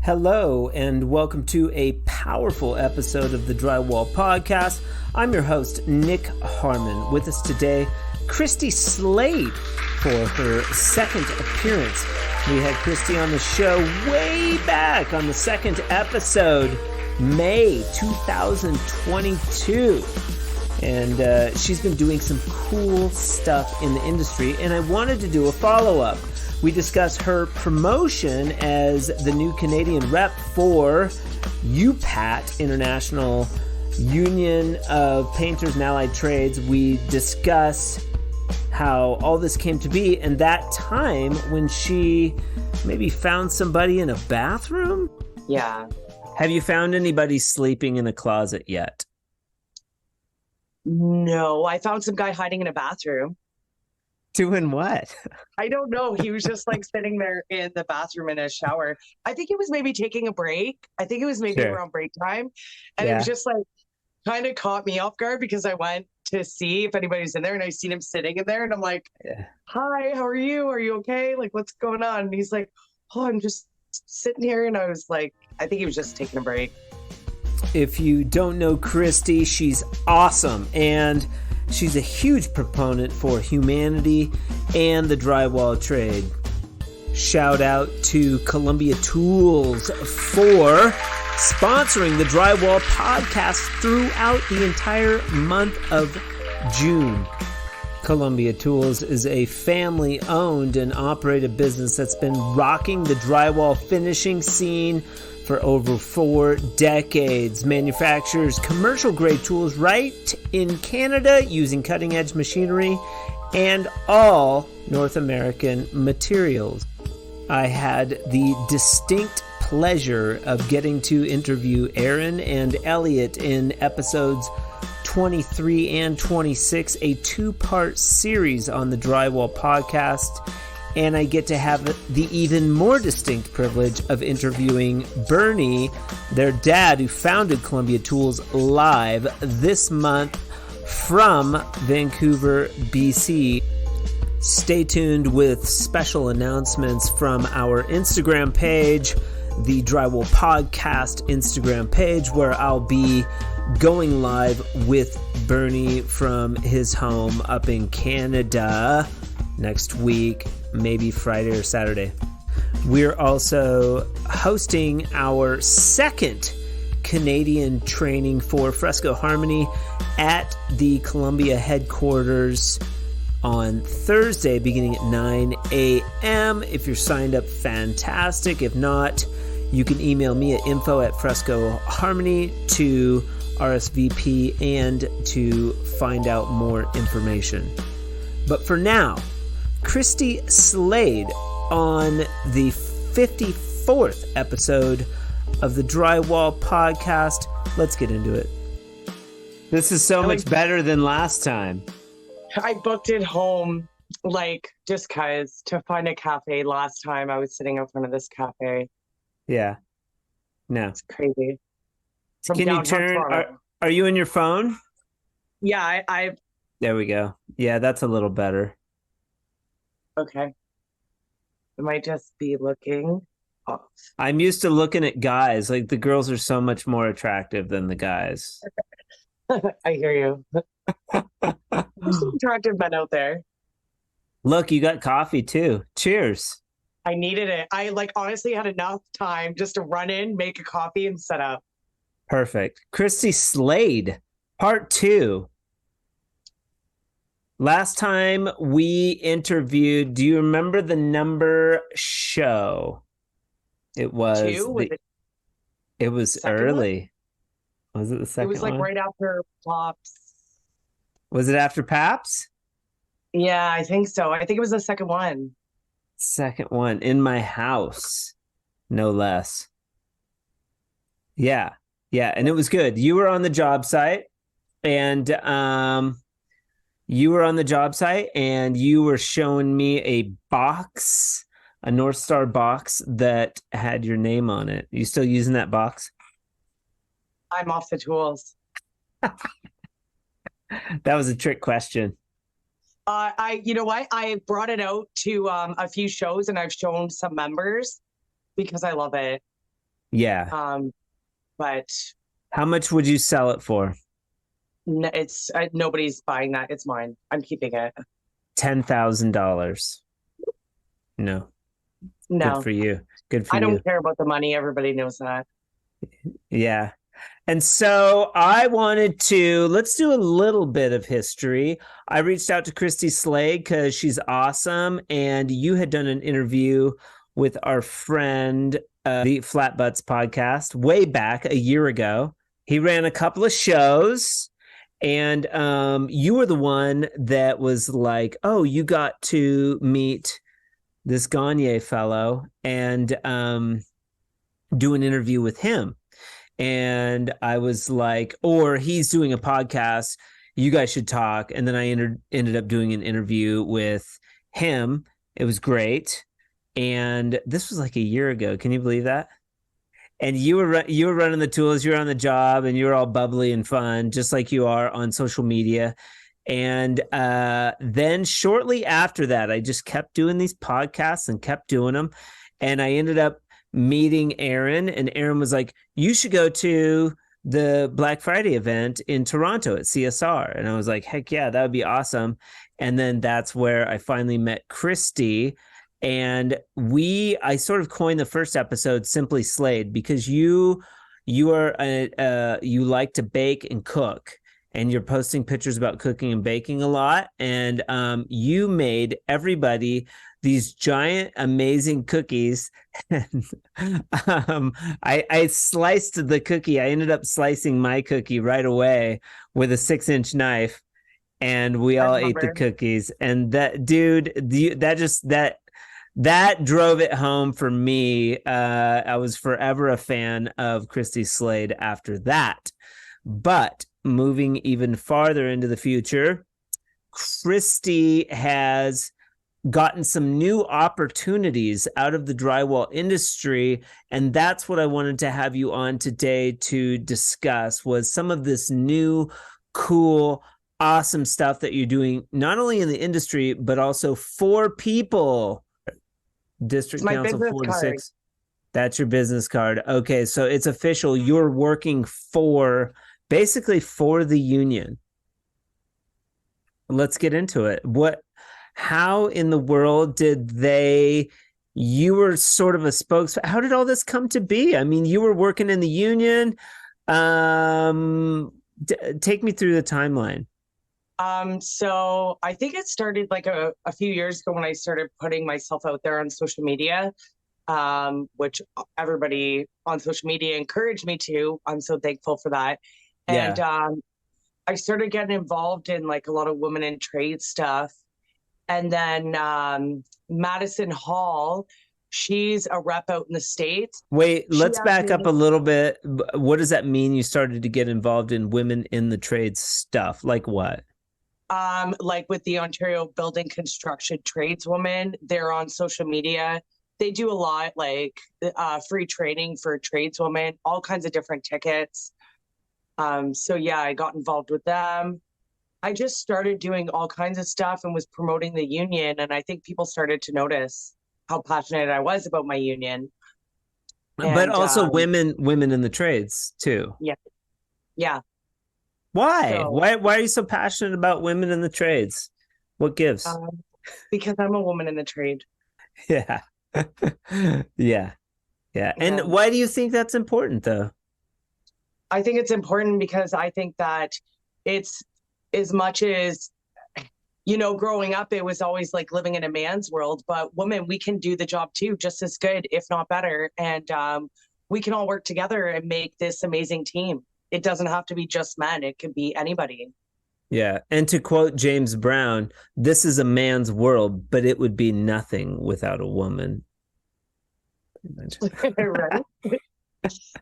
Hello, and welcome to a powerful episode of the Drywall Podcast. I'm your host, Nick Harmon. With us today, Kristi Slade for her second appearance. We had Kristi on the show way back on the second episode, May 2022. And she's been doing some cool stuff in the industry, and I wanted to do a follow-up. We discuss her promotion as the new Canadian rep for UPAT, International Union of Painters and Allied Trades. We discuss how all this came to be and that time when she maybe found somebody in a bathroom. Yeah. Have you found anybody sleeping in a closet yet? No, I found some guy hiding in a bathroom. Doing what? I don't know. He was just like sitting there in the bathroom in a shower. I think he was maybe taking a break. I think it was maybe around break time. And it was just like kind of caught me off guard because I went to see if anybody's in there and I seen him sitting in there and I'm like, hi, how are you? Are you okay? Like, what's going on? And he's like, oh, I'm just sitting here. And I was like, I think he was just taking a break. If you don't know Kristi, she's awesome. And she's a huge proponent for humanity and the drywall trade. Shout out to Columbia Tools for sponsoring the Drywall Podcast throughout the entire month of June. Columbia Tools is a family-owned and operated business that's been rocking the drywall finishing scene for over 4 decades. Manufactures commercial-grade tools right in Canada using cutting-edge machinery and all North American materials. I had the distinct pleasure of getting to interview Aaron and Elliot in episodes 23 and 26, a 2-part series on the Drywall Podcast. And I get to have the even more distinct privilege of interviewing Bernie, their dad, who founded Columbia Tools, live this month from Vancouver, BC. Stay tuned with special announcements from our Instagram page, the Drywall Podcast Instagram page, where I'll be going live with Bernie from his home up in Canada next week, maybe Friday or Saturday. We're also hosting our second Canadian training for Fresco Harmony at the Columbia headquarters on Thursday, beginning at 9 a.m. If you're signed up, fantastic. If not, you can email me at info@frescoharmony to RSVP and to find out more information. But for now, Kristi Slade on the 54th episode of the Drywall Podcast. Let's get into it. This is so much better than last time. I booked it home, like, just because to find a cafe. Last time I was sitting in front of this cafe. Yeah. No. It's crazy. From Can you turn? Are you in your phone? Yeah, I. There we go. Yeah, that's a little better. Okay. I might just be looking off. I'm used to looking at guys. Like, the girls are so much more attractive than the guys. I hear you. There's some attractive men out there. Look, you got coffee too. Cheers. I needed it. I honestly had enough time just to run in, make a coffee, and set up. Perfect. Kristi Slade, part 2. Last time we interviewed, do you remember the number show? It was 2? It was early. One? Was it the second one? It was right after Pops. Was it after Paps? Yeah, I think so. I think it was the second one. Second one in my house, no less. Yeah, and it was good. You were on the job site, and you were showing me a box, a North Star box that had your name on it. You still using that box? I'm off the tools. That was a trick question. You know what? I brought it out to a few shows and I've shown some members because I love it. Yeah. But how much would you sell it for? It's nobody's buying that. It's mine. I'm keeping it. $10,000. No. Good for you. Good for you. I don't care about the money. Everybody knows that. Yeah. And so I wanted to, let's do a little bit of history. I reached out to Kristi Slade because she's awesome. And you had done an interview with our friend, the Flat Butts podcast, way back a year ago. He ran a couple of shows. And you were the one that was like, oh, you got to meet this Gagne fellow and do an interview with him. And I was like, or he's doing a podcast, you guys should talk. And then I ended up doing an interview with him. It was great. And this was like a year ago. Can you believe that? And you were running the tools, you were on the job, and you were all bubbly and fun, just like you are on social media. And then shortly after that, I just kept doing these podcasts and kept doing them. And I ended up meeting Aaron, and Aaron was like, you should go to the Black Friday event in Toronto at CSR. And I was like, heck yeah, that would be awesome. And then that's where I finally met Kristi. And I sort of coined the first episode Simply Slade because you like to bake and cook, and you're posting pictures about cooking and baking a lot. And you made everybody these giant, amazing cookies. And I sliced the cookie. I ended up slicing my cookie right away with a 6-inch knife, and we all ate the cookies. And that, dude, that drove it home for me. I was forever a fan of Kristi Slade after that. But moving even farther into the future, Kristi has gotten some new opportunities out of the drywall industry. And that's what I wanted to have you on today to discuss, was some of this new, cool, awesome stuff that you're doing, not only in the industry, but also for people. District Council 46. That's your business card. Okay, so it's official. You're working basically for the union. Let's get into it. How in the world you were sort of a spokesman. How did all this come to be? I mean, you were working in the union. Take me through the timeline. So I think it started like a few years ago when I started putting myself out there on social media, which everybody on social media encouraged me to. I'm so thankful for that. And I started getting involved in like a lot of women in trade stuff. And then Madison Hall, she's a rep out in the States. Wait, let's back up a little bit. What does that mean? You started to get involved in women in the trades stuff? Like what? Like with the Ontario Building Construction Tradeswomen, they're on social media. They do a lot, like free training for tradeswomen, all kinds of different tickets. So yeah, I got involved with them. I just started doing all kinds of stuff and was promoting the union. And I think people started to notice how passionate I was about my union. But also women in the trades too. Yeah. Yeah. Why? Why are you so passionate about women in the trades? What gives? Because I'm a woman in the trade. Yeah. Yeah. And why do you think that's important though? I think it's important because I think that it's, as much as, growing up, it was always like living in a man's world, but women, we can do the job too, just as good, if not better. And we can all work together and make this amazing team. It doesn't have to be just men. It could be anybody. Yeah. And to quote James Brown, this is a man's world, but it would be nothing without a woman. Right.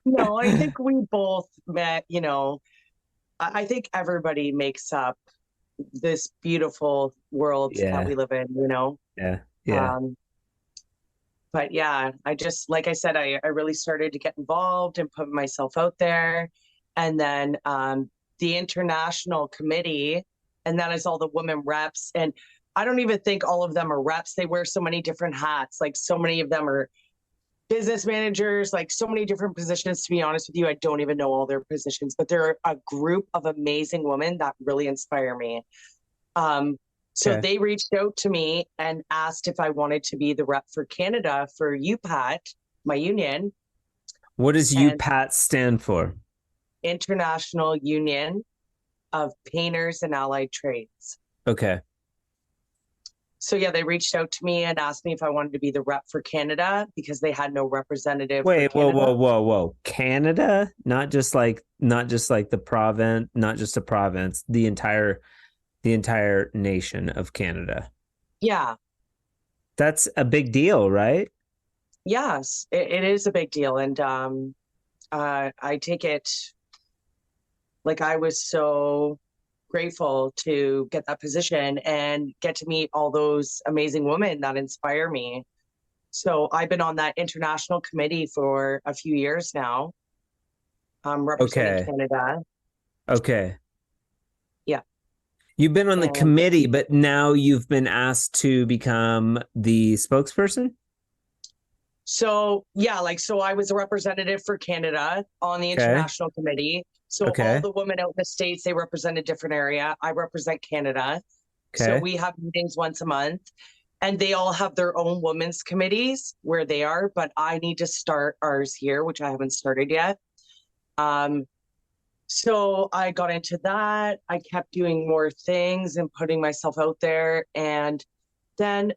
No, I think we both met, I think everybody makes up this beautiful world that we live in, Yeah. Yeah. But yeah, I just, like I said, I really started to get involved and put myself out there. And then the international committee, and that is all the women reps. And I don't even think all of them are reps. They wear so many different hats. Like so many of them are business managers, like so many different positions. To be honest with you, I don't even know all their positions, but they're a group of amazing women that really inspire me. So they reached out to me and asked if I wanted to be the rep for Canada for UPAT, my union. What does UPAT stand for? International Union of Painters and Allied Trades. Okay. So yeah, they reached out to me and asked me if I wanted to be the rep for Canada because they had no representative. Wait, for Canada. whoa. Canada? Not just like the province, not just a province, the entire nation of Canada. Yeah. That's a big deal, right? Yes, it is a big deal. And I take it like I was so grateful to get that position and get to meet all those amazing women that inspire me. So I've been on that international committee for a few years now. Representing Canada. Okay. Yeah. You've been on the committee, but now you've been asked to become the spokesperson? So yeah, so I was a representative for Canada on the international committee. So all the women out in the States, they represent a different area. I represent Canada. So we have meetings once a month and they all have their own women's committees where they are, but I need to start ours here, which I haven't started yet. So I got into that. I kept doing more things and putting myself out there. And then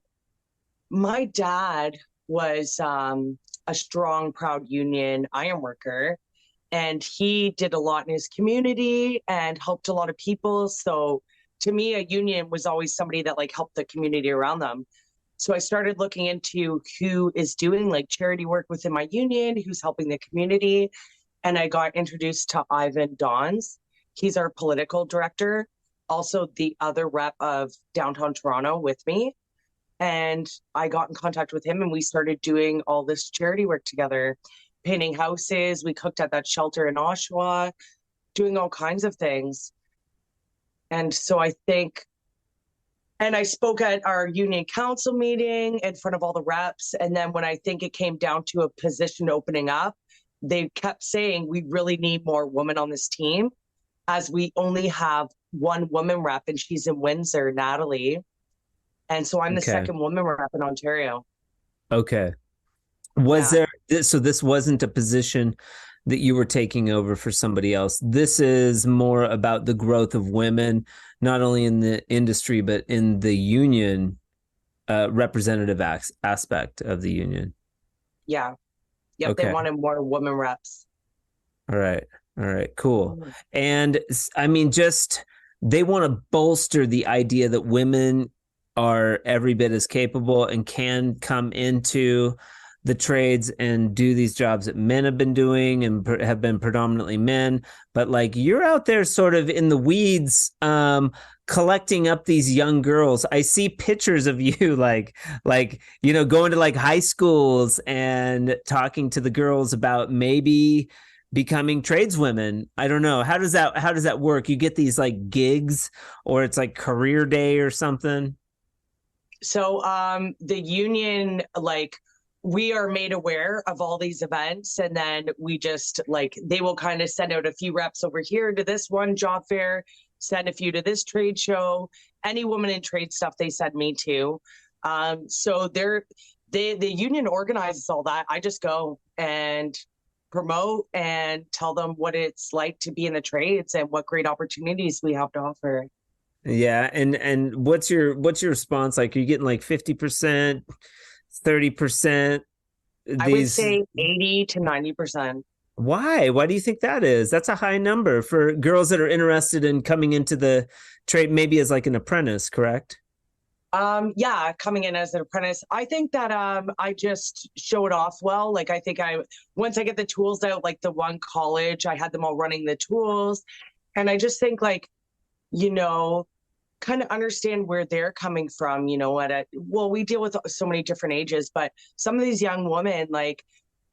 my dad was a strong, proud union iron worker. And he did a lot in his community and helped a lot of people. So to me, a union was always somebody that helped the community around them. So I started looking into who is doing charity work within my union, who's helping the community. And I got introduced to Ivan Dons. He's our political director, also the other rep of downtown Toronto with me. And I got in contact with him and we started doing all this charity work together. Painting houses. We cooked at that shelter in Oshawa, doing all kinds of things. And so I spoke at our union council meeting in front of all the reps. And then when I think it came down to a position opening up, they kept saying, we really need more women on this team as we only have one woman rep and she's in Windsor, Natalie. And so I'm the second woman rep in Ontario. Okay. So this wasn't a position that you were taking over for somebody else. This is more about the growth of women, not only in the industry, but in the union representative aspect of the union. Yeah. Yep. They wanted more women reps. All right. Cool. And I mean, they want to bolster the idea that women are every bit as capable and can come into the trades and do these jobs that men have been doing and have been predominantly men. But you're out there sort of in the weeds, collecting up these young girls. I see pictures of you going to high schools and talking to the girls about maybe becoming tradeswomen. I don't know. How does that work? You get these gigs or it's career day or something? So the union, we are made aware of all these events and then we just they will kind of send out a few reps over here to this one job fair, send a few to this trade show. Any woman in trade stuff, they send me to. So the union organizes all that. I just go and promote and tell them what it's like to be in the trades and what great opportunities we have to offer. Yeah. And what's your response like? Are you getting 50%, 30%? I would say 80 to 90%. Why? Why do you think that is? That's a high number for girls that are interested in coming into the trade, maybe as an apprentice, correct? Yeah, coming in as an apprentice. I think that I just show it off well. I think once I get the tools out, the one college, I had them all running the tools. And I just think kind of understand where they're coming from, we deal with so many different ages, but some of these young women,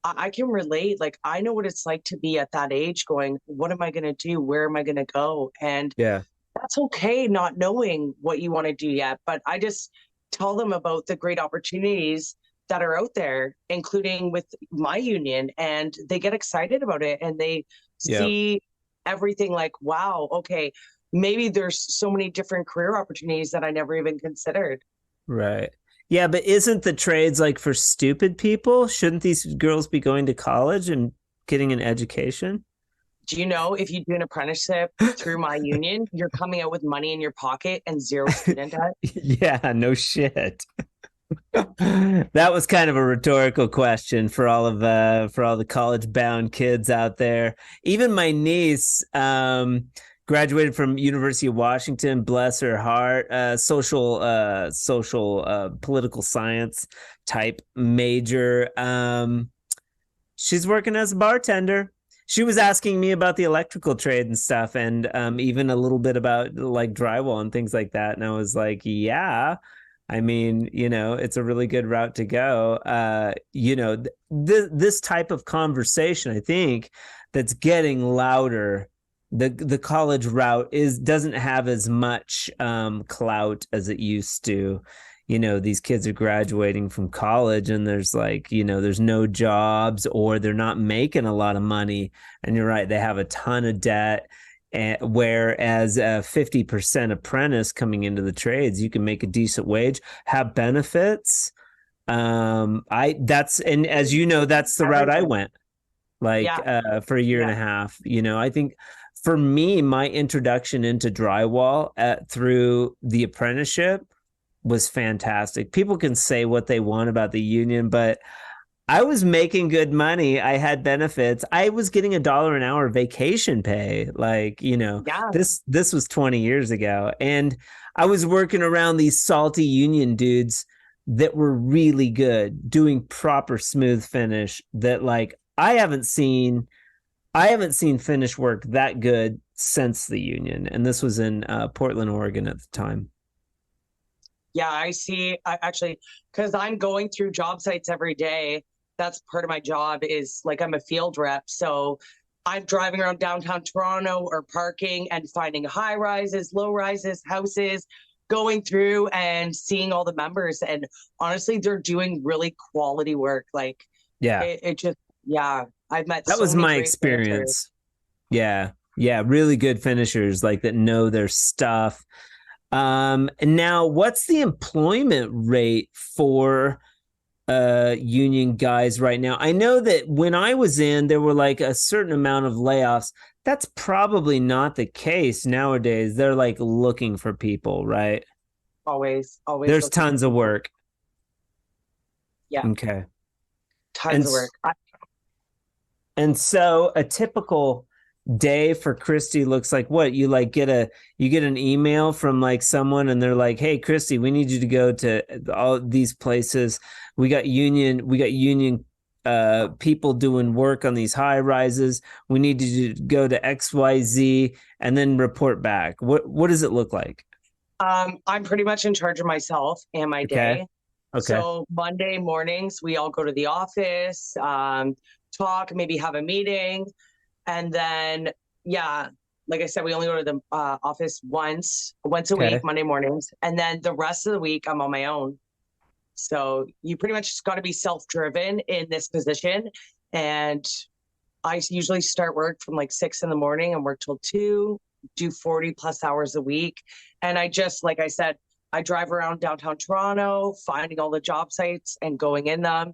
I can relate. I know what it's like to be at that age going, what am I going to do? Where am I going to go? And that's okay not knowing what you want to do yet. But I just tell them about the great opportunities that are out there, including with my union, and they get excited about it and they see everything like, wow, okay, maybe there's so many different career opportunities that I never even considered. Right. Yeah, but isn't the trades like for stupid people? Shouldn't these girls be going to college and getting an education? Do you know if you do an apprenticeship through my union, you're coming out with money in your pocket and zero student debt? Yeah, no shit. That was kind of a rhetorical question for all the college bound kids out there. Even my niece graduated from University of Washington, bless her heart, social political science type major. She's working as a bartender. She was asking me about the electrical trade and stuff, and even a little bit about like drywall and things like that. And I was like, yeah, I mean, it's a really good route to go. This type of conversation, I think, that's getting louder. The college route doesn't have as much clout as it used to. These kids are graduating from college and there's there's no jobs or they're not making a lot of money. And you're right, they have a ton of debt. Whereas a 50% apprentice coming into the trades, you can make a decent wage, have benefits. And as you know, that's the route I went for a year and a half. I think for me, my introduction into drywall through the apprenticeship was fantastic. People can say what they want about the union, but I was making good money. I had benefits. I was getting $1 an hour vacation pay. This was 20 years ago. And I was working around these salty union dudes that were really good, doing proper smooth finish that I haven't seen finish work that good since the union. And this was in Portland, Oregon at the time. Yeah, I see. Actually, because I'm going through job sites every day. That's part of my job is I'm a field rep. So I'm driving around downtown Toronto or parking and finding high rises, low rises, houses, going through and seeing all the members. And honestly, they're doing really quality work. I've met that was my experience. Finishers. Yeah. Really good finishers that know their stuff. And now what's the employment rate for union guys right now? I know that when I was in, there were a certain amount of layoffs. That's probably not the case nowadays. They're looking for people, right? Always. There's tons of work. Yeah. Okay. Tons of work. And so a typical day for Kristi looks like what? You get an email from someone and they're like, "Hey Kristi, we need you to go to all these places. We got union people doing work on these high rises. We need you to go to XYZ and then report back." What does it look like? I'm pretty much in charge of myself and my day. Okay. So Monday mornings we all go to the office, talk, maybe have a meeting. And then, like I said, we only go to the office once a week, Monday mornings. And then the rest of the week, I'm on my own. So you pretty much just got to be self-driven in this position. And I usually start work from 6 a.m. and work till 2, do 40 plus hours a week. And I just, like I said, I drive around downtown Toronto, finding all the job sites and going in them.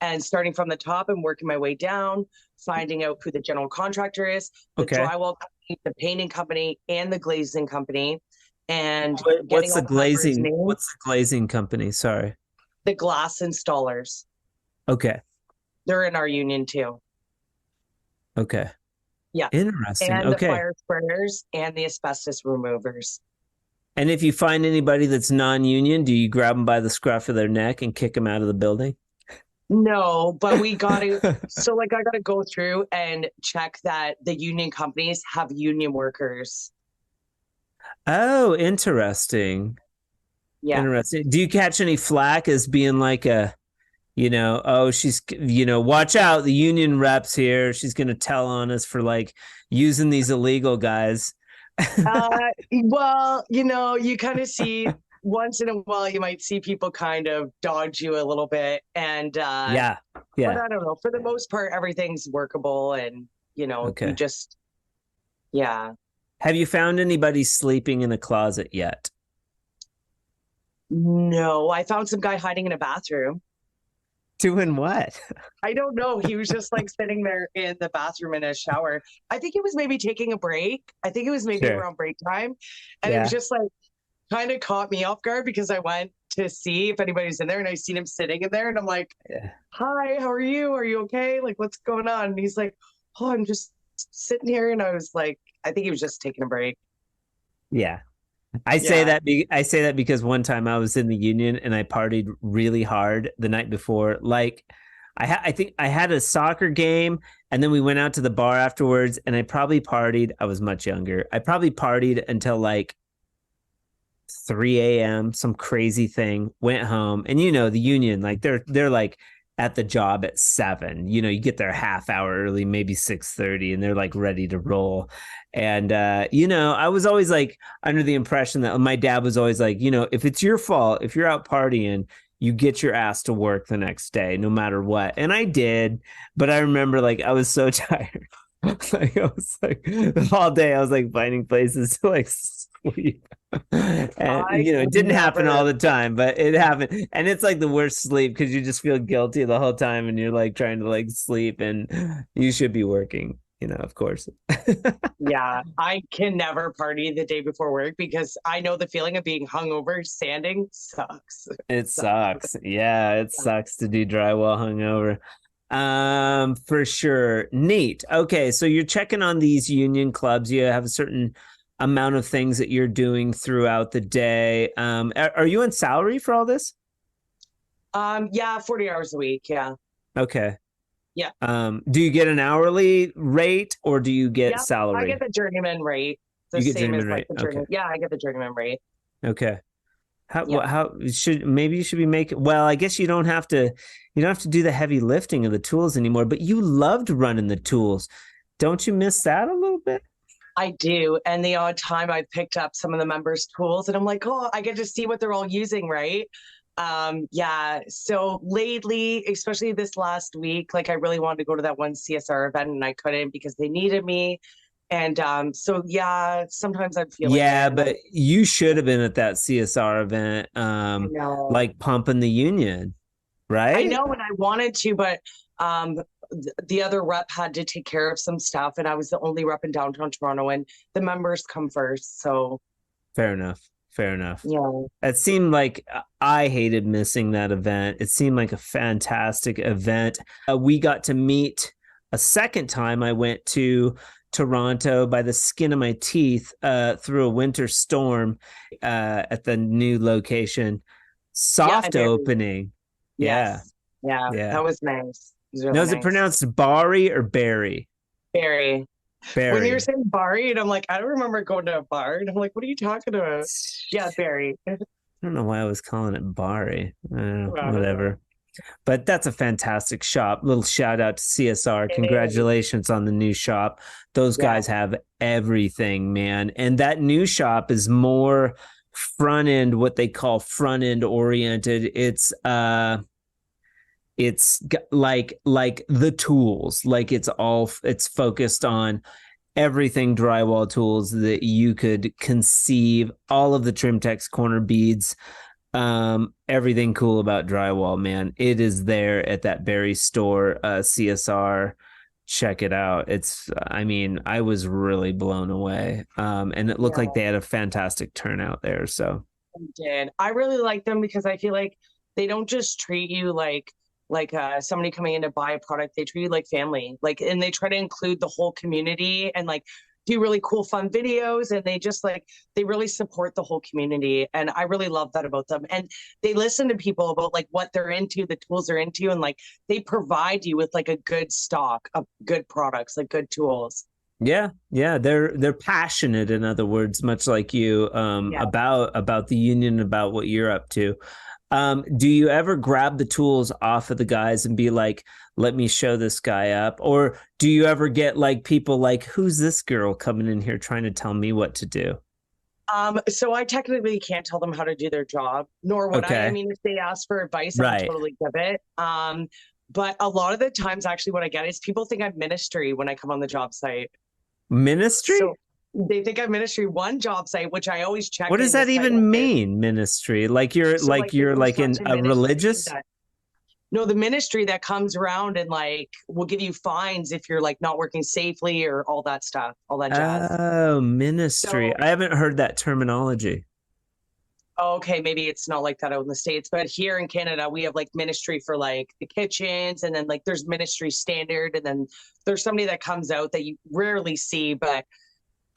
And starting from the top and working my way down, finding out who the general contractor is, the drywall company, the painting company, and the glazing company. And what's the glazing company? Sorry. The glass installers. Okay. They're in our union too. Okay. Yeah. Interesting. And the fire sprayers and the asbestos removers. And if you find anybody that's non-union, do you grab them by the scruff of their neck and kick them out of the building? No, but we got to, so I got to go through and check that the union companies have union workers. Oh, interesting. Yeah. Interesting. Do you catch any flack as being she's, watch out, the union reps here. She's going to tell on us for using these illegal guys. Well, you kind of see once in a while you might see people kind of dodge you a little bit. And Yeah. but I don't know. For the most part, everything's workable, and you Okay. just yeah. Have you found anybody sleeping in a closet yet? No, I found some guy hiding in a bathroom. Doing what? I don't know. He was just like sitting there in the bathroom in a shower. I think he was maybe taking a break. I think it was maybe Sure. around break time. And it was just like kind of caught me off guard because I went to see if anybody's in there and I seen him sitting in there and I'm like, hi, how are you? Are you okay? Like, what's going on? And he's like, oh, I'm just sitting here. And I was like, I think he was just taking a break. Yeah. I say that because one time I was in the union and I partied really hard the night before. Like I think I had a soccer game and then we went out to the bar afterwards and I probably partied. I was much younger. I probably partied until like 3 a.m., some crazy thing, went home. And the union, like they're like at the job at 7. You get there half hour early, maybe 6:30, and they're like ready to roll. And I was always like under the impression that my dad was always like, if it's your fault, if you're out partying, you get your ass to work the next day, no matter what. And I did, but I remember like I was so tired. Like I was like all day I was like finding places to like sleep. And it didn't happen all the time, but it happened. And it's like the worst sleep because you just feel guilty the whole time and you're like trying to like sleep and you should be working, of course. Yeah, I can never party the day before work because I know the feeling of being hungover standing sucks. It sucks. Yeah, it sucks to do drywall hungover. For sure. Neat. Okay, so you're checking on these union clubs. You have a certain amount of things that you're doing throughout the day. Are you on salary for all this? Yeah, 40 hours a week. Yeah. Okay. Yeah. Do you get an hourly rate or do you get salary? I get the journeyman rate. You get journeyman rate. Okay. Yeah, I get the journeyman rate. Okay. How should you should be making? Well, I guess you don't have to do the heavy lifting of the tools anymore, but you loved running the tools. Don't you miss that a little bit? I do. And the odd time I've picked up some of the members' tools and I'm like, oh, I get to see what they're all using, right? Yeah. So lately, especially this last week, like I really wanted to go to that one CSR event and I couldn't because they needed me. And so, yeah, sometimes I'm feeling but you should have been at that CSR event, like pumping the union, right? I know, and I wanted to, but the other rep had to take care of some stuff, and I was the only rep in downtown Toronto, and the members come first. So fair enough. Yeah. It seemed like I hated missing that event. It seemed like a fantastic event. We got to meet a second time. I went to Toronto by the skin of my teeth through a winter storm at the new location. Soft opening. Yes. Yeah. That was nice. Really now, is it pronounced Barry or Barry? Barry. When you were saying Barry, and I'm like, I don't remember going to a bar. And I'm like, what are you talking about? Yeah, Barry. I don't know why I was calling it Barry. Whatever. But that's a fantastic shop. Little shout out to CSR. Congratulations on the new shop. Those guys have everything, man. And that new shop is more front end, what they call front end oriented. It's like the tools, like it's focused on everything drywall tools that you could conceive, all of the Trimtex corner beads, everything cool about drywall, man. It is there at that Barry store, CSR. Check it out. I was really blown away. And it looked like they had a fantastic turnout there. So I did. I really like them because I feel like they don't just treat you like somebody coming in to buy a product. They treat you like family, and they try to include the whole community and do really cool, fun videos. And they really support the whole community. And I really love that about them. And they listen to people about what they're into, the tools they're into. And they provide you with a good stock of good products, good tools. Yeah. They're passionate, in other words, much like you, about the union, about what you're up to. Do you ever grab the tools off of the guys and be like, let me show this guy up? Or do you ever get people who's this girl coming in here trying to tell me what to do? So I technically can't tell them how to do their job, nor would I. I Okay. mean, if they ask for advice, I would Right. totally give it. But a lot of the times, actually, what I get is people think I'm ministry when I come on the job site. Ministry? So they think I'm ministry one job site, which I always check. What does in the that site even office. mean, ministry? Like you're So like the you're like in construction a ministry religious? no, the ministry that comes around and like will give you fines if you're like not working safely or all that stuff, all that jazz. Oh, ministry. So I haven't heard that terminology. okay, maybe it's not like that out in the States, but here in Canada, we have like ministry for like the kitchens, and then like there's ministry standard, and then there's somebody that comes out that you rarely see, but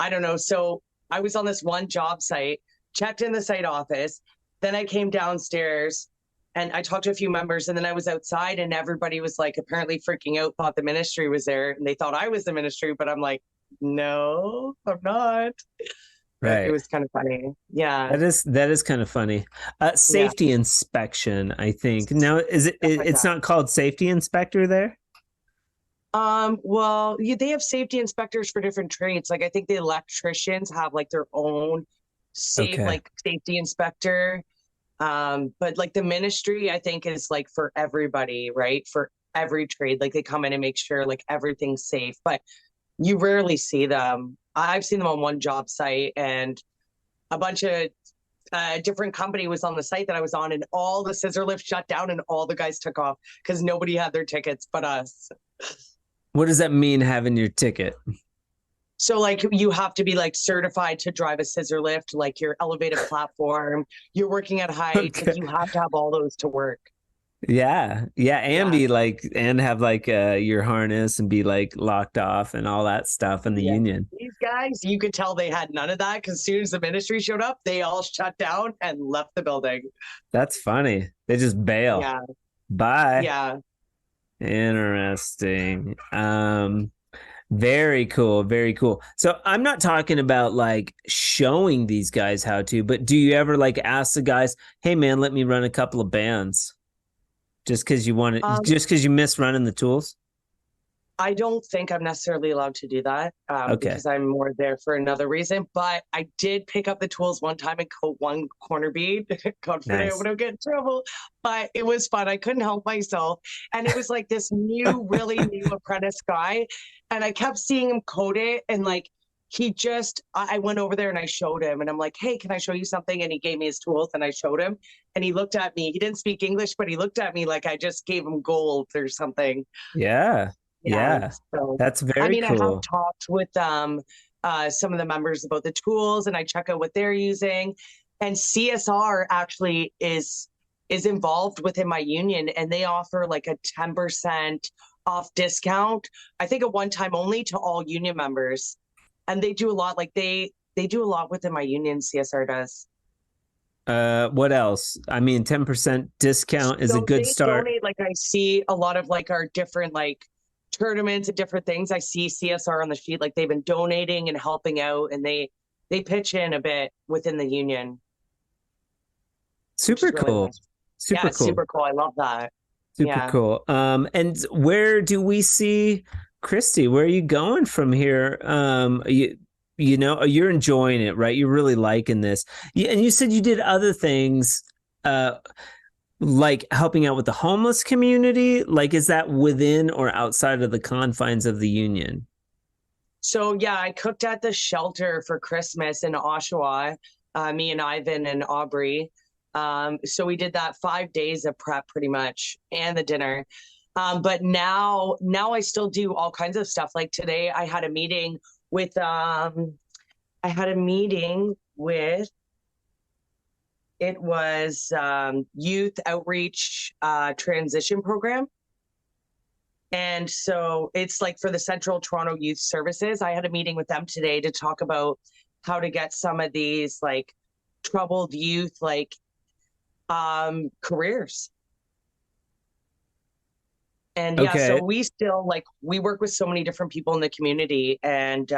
I don't know. So I was on this one job site, checked in the site office, then I came downstairs and I talked to a few members, and then I was outside and everybody was like apparently freaking out, thought the ministry was there, and they thought I was the ministry, but I'm like, no, I'm not. But it Right. was kind of funny. Yeah. That is kind of funny. Yeah. Safety inspection, I think. Now, Stuff like it's that. not called safety inspector there? Well, they have safety inspectors for different trades. Like I think the electricians have like their own Okay. safety inspector. But like the ministry, I think is like for everybody, right? For every trade, like they come in and make sure like everything's safe, but you rarely see them. I've seen them on one job site, and a bunch of different company was on the site that I was on, and all the scissor lifts shut down and all the guys took off because nobody had their tickets but us. What does that mean, having your ticket? So like you have to be like certified to drive a scissor lift, like your elevated platform, you're working at height, Okay. like you have to have all those to work. Yeah. Yeah. And Yeah. be like, and have like your harness and be like locked off and all that stuff in the Yeah. union. These guys, you could tell they had none of that because as soon as the ministry showed up, they all shut down and left the building. That's funny. They just bail. Yeah. Bye. Yeah. Interesting. Very cool. Very cool. So I'm not talking about like showing these guys how to, but do you ever like ask the guys, hey man, let me run a couple of bands just because you want it, just because you miss running the tools? I don't think I'm necessarily allowed to do that Okay. because I'm more there for another reason. But I did pick up the tools one time and coat one corner bead. God forbid I Nice. would get in trouble. But it was fun. I couldn't help myself. And it was like this new, really new apprentice guy. And I kept seeing him coat it. And like, I went over there and I showed him. And I'm like, hey, can I show you something? And he gave me his tools and I showed him. And he looked at me. He didn't speak English, but he looked at me like I just gave him gold or something. Yeah. Yeah. Yeah. So, That's I very mean, I have cool. talked with some of the members about the tools, and I check out what they're using. And CSR actually is involved within my union, and they offer like a 10% off discount. I think at one time only to all union members, and they do a lot. Like they do a lot within my union. CSR does. What else? I mean, 10% discount is a So good they start. donate. Like I see a lot of like our different like tournaments and different things. I see CSR on the sheet, like they've been donating and helping out, and they pitch in a bit within the union. Super Really cool. nice. Super Yeah, cool. super cool. I love that. Super Yeah. cool. And where do we see Kristi? Where are you going from here? You know, you're enjoying it, right? You're really liking this. And you said you did other things, like helping out with the homeless community. Like, is that within or outside of the confines of the union? So yeah, I cooked at the shelter for Christmas in Oshawa, me and Ivan and Aubrey. So we did that 5 days of prep pretty much and the dinner. But now I still do all kinds of stuff. Like today I had a meeting with it was youth outreach transition program. And so it's like for the Central Toronto Youth Services. I had a meeting with them today to talk about how to get some of these like troubled youth like careers. And yeah, Okay. so we still like we work with so many different people in the community, and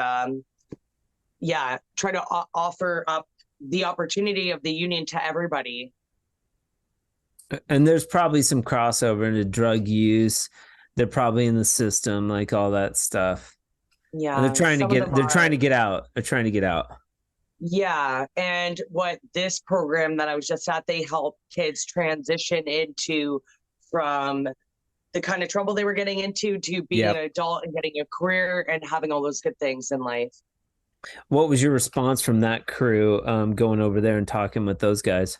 yeah, try to offer up the opportunity of the union to everybody. And there's probably some crossover into drug use. They're probably in the system, like all that stuff. Yeah, And they're trying to some of get them they're are. trying to get out. They're trying to get out. Yeah. And what this program that I was just at, they help kids transition into from the kind of trouble they were getting into to being an adult and getting a career and having all those good things in life. What was your response from that crew going over there and talking with those guys?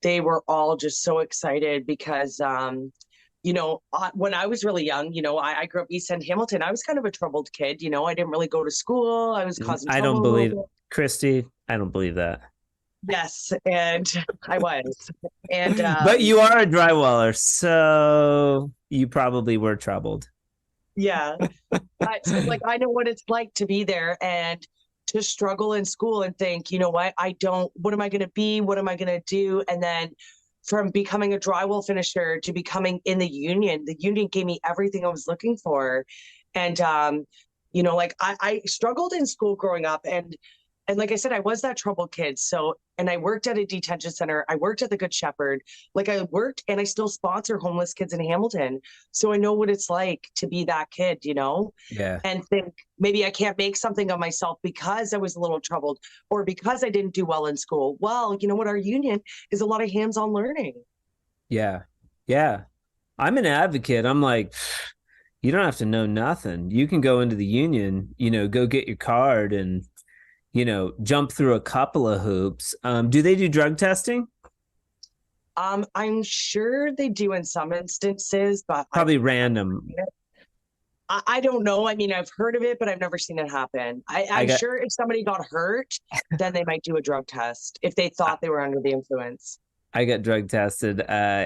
They were all just so excited because, when I was really young, I grew up East End Hamilton. I was kind of a troubled kid. I didn't really go to school. I was causing trouble. I don't believe, Kristi, I don't believe that. Yes, and I was. And but you are a drywaller, so you probably were troubled. Yeah. But I know what it's like to be there and to struggle in school and think, what am I going to be? What am I going to do? And then from becoming a drywall finisher to becoming in the union gave me everything I was looking for. And, I struggled in school growing up, and like I said, I was that troubled kid. So, and I worked at a detention center. I worked at the Good Shepherd. I worked and I still sponsor homeless kids in Hamilton. So I know what it's like to be that kid, Yeah. and think maybe I can't make something of myself because I was a little troubled or because I didn't do well in school. Well, you know what? Our union is a lot of hands-on learning. Yeah. Yeah. I'm an advocate. I'm like, you don't have to know nothing. You can go into the union, go get your card and jump through a couple of hoops. Do they do drug testing? I'm sure they do in some instances, but probably random. I don't know. I mean, I've heard of it, but I've never seen it happen. I'm sure if somebody got hurt, then they might do a drug test if they thought they were under the influence. I got drug tested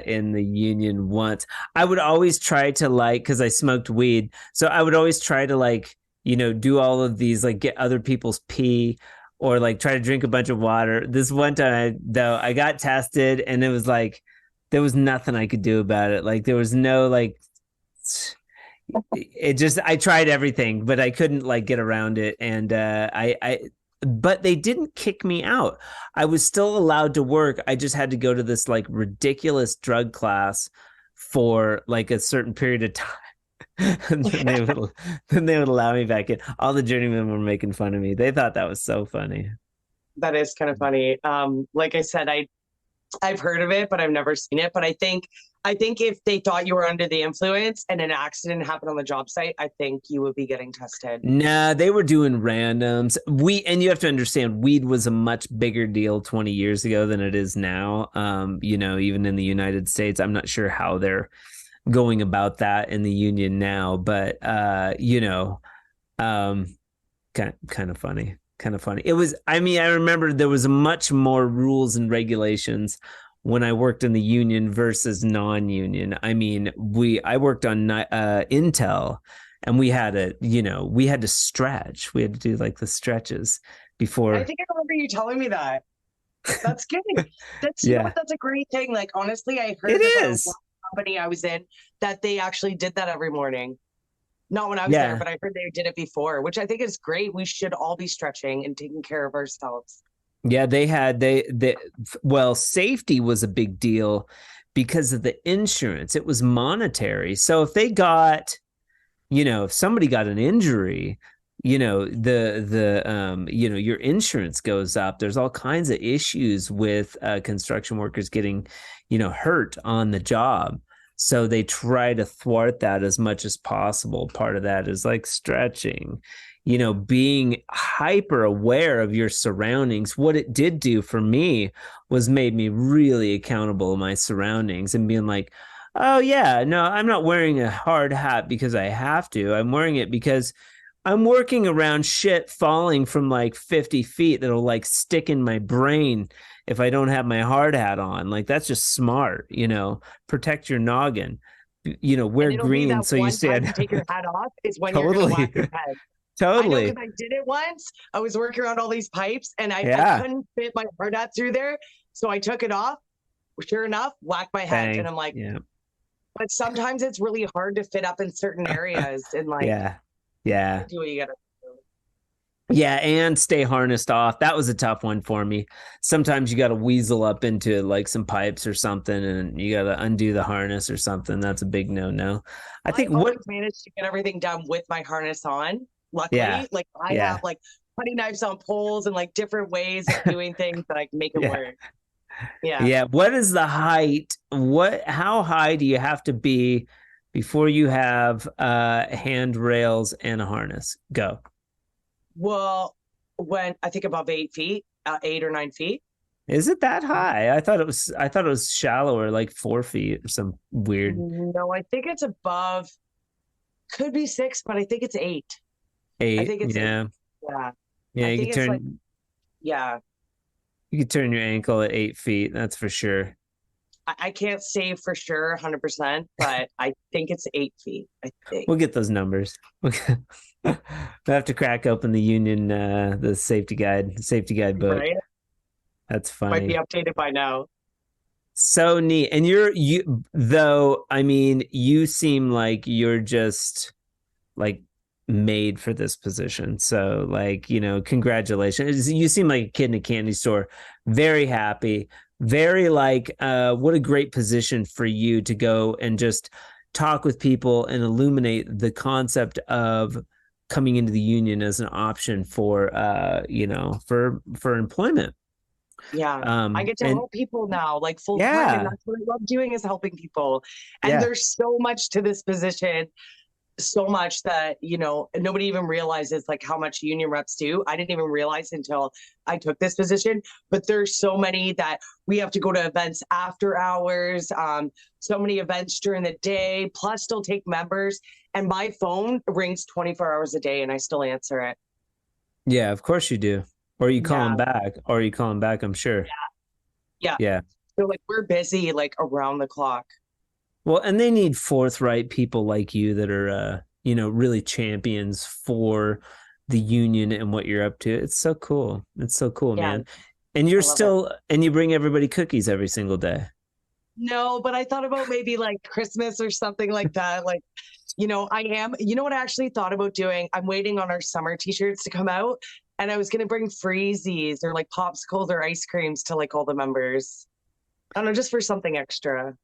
in the union once. I would always try to because I smoked weed. So I would always try to do all of these, get other people's pee or try to drink a bunch of water. This one time, though, I got tested and it was there was nothing I could do about it. There was no I tried everything, but I couldn't get around it. And but they didn't kick me out. I was still allowed to work. I just had to go to this ridiculous drug class for a certain period of time. And then they would allow me back in. All the journeymen were making fun of me. They thought that was so funny. That is kind of funny. Like I said, I've heard of it, but I've never seen it. But I think if they thought you were under the influence and an accident happened on the job site, I think you would be getting tested. Nah, they were doing randoms. And you have to understand, weed was a much bigger deal 20 years ago than it is now. Even in the United States, I'm not sure how they're going about that in the union now, but kind of funny. It was, I remember there was much more rules and regulations when I worked in the union versus non-union. I worked on Intel, and we had to stretch. We had to do the stretches before. I think I remember you telling me that. That's good. That's a great thing. Honestly, I heard about company I was in that they actually did that every morning. Not when I was there, but I heard they did it before, which I think is great. We should all be stretching and taking care of ourselves. Yeah, safety was a big deal because of the insurance. It was monetary. So if they got, if somebody got an injury, your insurance goes up. There's all kinds of issues with construction workers getting, hurt on the job. So they try to thwart that as much as possible. Part of that is stretching, being hyper aware of your surroundings. What it did do for me was made me really accountable of my surroundings and being oh yeah, no, I'm not wearing a hard hat because I have to. I'm wearing it because I'm working around shit falling from 50 feet that'll stick in my brain if I don't have my hard hat on. That's just smart, protect your noggin, wear green so you stand. To take your hat off is when you're going to whack your head. Totally. I know, because I did it once. I was working around all these pipes and I couldn't fit my hard hat through there. So I took it off. Sure enough, whacked my head. And I'm but sometimes it's really hard to fit up in certain areas and do what you gotta do. Yeah, and stay harnessed off. That was a tough one for me. Sometimes you got to weasel up into some pipes or something, and you got to undo the harness or something. That's a big no. I think I managed to get everything done with my harness on. Luckily, I have cutting knives on poles and like different ways of doing things that I can make it work. Yeah. Yeah. What is the height? How high do you have to be before you have handrails and a harness? Go. Well, when I think above 8 feet, 8 or 9 feet. Is it that high? I thought it was shallower, like 4 feet or some weird. No, I think it's above. Could be 6, but I think it's 8. 8. I think it's 8. Yeah. Yeah. I You think can it's turn. like, yeah. You could turn your ankle at 8 feet. That's for sure. I can't say for sure 100%, but I think it's 8 feet. I think We'll get those numbers. We'll have to crack open the union, the safety guide book. Right? That's funny. Might be updated by now. So neat. And you seem like you're just like made for this position. So like, congratulations. You seem like a kid in a candy store, very happy, very like, what a great position for you to go and just talk with people and illuminate the concept of coming into the union as an option for, for employment. Yeah. I get to help people now, like full time. And that's what I love doing, is helping people. And there's so much to this position, so much that, nobody even realizes like how much union reps do. I didn't even realize until I took this position, but there's so many that we have to go to events after hours, so many events during the day, plus still take members. And my phone rings 24 hours a day and I still answer it. Yeah, of course you do. Or you call them back, I'm sure. Yeah. So like we're busy like around the clock. Well, and they need forthright people like you that are, really champions for the union and what you're up to. It's so cool. It's so cool, man. And and you bring everybody cookies every single day. No, but I thought about maybe like Christmas or something like that. Like, I am, what I actually thought about doing? I'm waiting on our summer t-shirts to come out. And I was going to bring freezies or like popsicles or ice creams to like all the members. I don't know, just for something extra.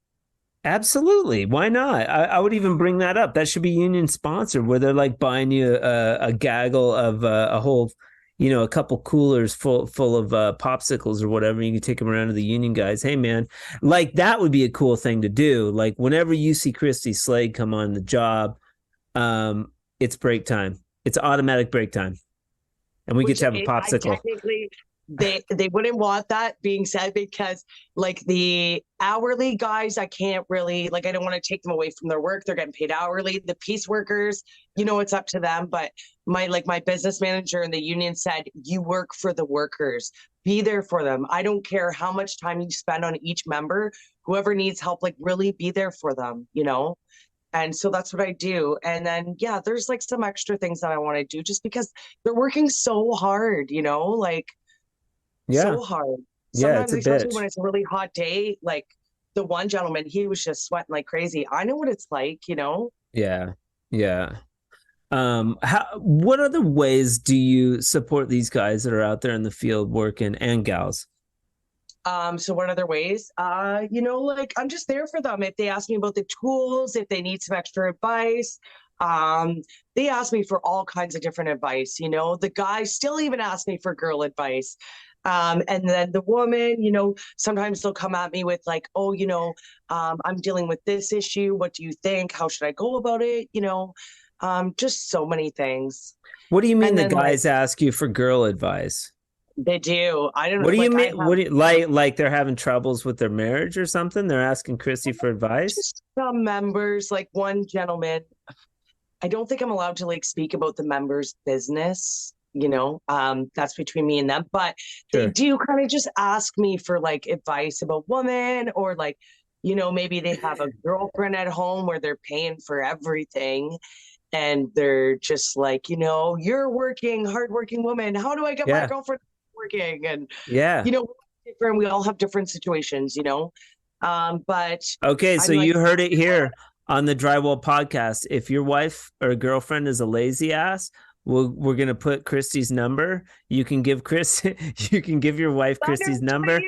Absolutely. Why not? I would even bring that up. That should be union sponsored, where they're like buying you a gaggle of a whole, a couple coolers full of popsicles or whatever. You can take them around to the union guys. Hey, man, like that would be a cool thing to do. Like whenever you see Kristi Slade come on the job, it's break time. It's automatic break time. And we get to have a popsicle. Technically, they wouldn't want that being said, because like the hourly guys, I can't really, like, I don't want to take them away from their work. They're getting paid hourly. The piece workers, it's up to them. But my business manager in the union said, you work for the workers, be there for them. I don't care how much time you spend on each member, whoever needs help, like really be there for them, And so that's what I do. And then, there's like some extra things that I want to do just because they're working so hard, so hard. Sometimes, especially when it's a really hot day, like the one gentleman, he was just sweating like crazy. I know what it's like, Yeah. What other ways do you support these guys that are out there in the field working, and gals? So what other ways? Like I'm just there for them. If they ask me about the tools, if they need some extra advice, they ask me for all kinds of different advice. The guys still even ask me for girl advice. And then the woman, sometimes they'll come at me with like, oh, I'm dealing with this issue. What do you think? How should I go about it? Just so many things. What do you mean the guys ask you for girl advice? They do. I don't know. What do you mean? What do you, like they're having troubles with their marriage or something? They're asking Kristi for advice? Just some members, like one gentleman. I don't think I'm allowed to like speak about the members' business. That's between me and them. But they do kind of just ask me for like advice about women, or like, maybe they have a girlfriend at home where they're paying for everything. And they're just like, you're working, hardworking woman. How do I get my girlfriend working? And different. We all have different situations, but okay, so you heard it here on the Drywall Podcast. If your wife or girlfriend is a lazy ass, we're gonna put Kristi's number. You can give you can give your wife Kristi's number.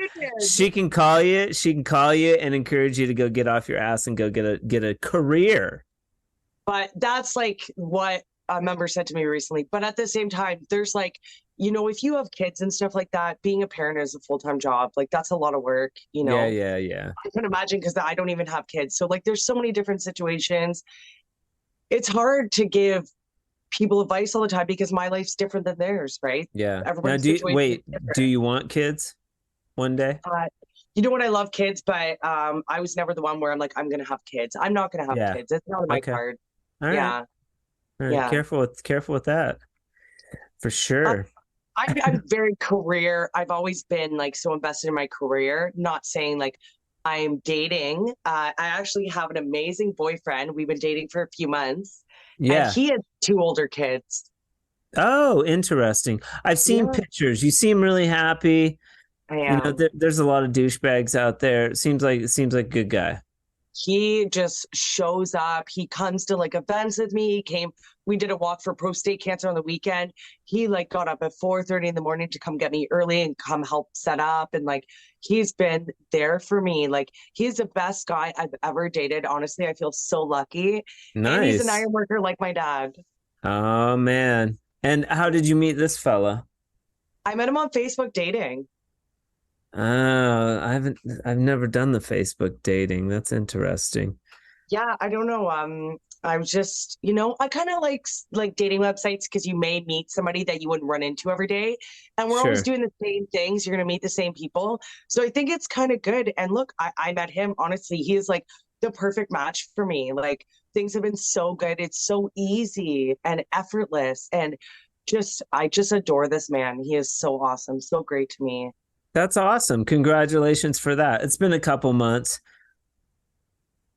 She can call you. She can call you and encourage you to go get off your ass and go get a career. But that's like what a member said to me recently, but at the same time, there's like, if you have kids and stuff like that, being a parent is a full-time job. Like that's a lot of work, Yeah. I can imagine because I don't even have kids. So like there's so many different situations. It's hard to give people advice all the time because my life's different than theirs, right? Yeah. Everybody's Now, situation is do you want kids one day? You know what? I love kids, but I was never the one where I'm like, I'm gonna have kids. I'm not gonna have Yeah. kids. It's not in my card. All right. Yeah. All right. Yeah. Careful with that. For sure. I'm very career. I've always been like so invested in my career. Not saying like I'm dating. I actually have an amazing boyfriend. We've been dating for a few months. Yeah. And he has 2 older kids. Oh, interesting. I've seen pictures. You seem really happy. I am. There's a lot of douchebags out there. It seems like a good guy. He just shows up. He comes to like events with me. We did a walk for prostate cancer on the weekend. He like got up at 4:30 in the morning to come get me early and come help set up. And like, he's been there for me. Like he's the best guy I've ever dated. Honestly, I feel so lucky. Nice. And he's an iron worker like my dad. Oh man. And how did you meet this fella? I met him on Facebook dating. I've never done the Facebook dating. That's interesting. Yeah, I don't know. I was just, I kind of like dating websites because you may meet somebody that you wouldn't run into every day. And we're always doing the same things. You're going to meet the same people. So I think it's kind of good. And look, I met him. Honestly, he is like the perfect match for me. Like things have been so good. It's so easy and effortless. And I just adore this man. He is so awesome. So great to me. That's awesome. Congratulations for that. It's been a couple months.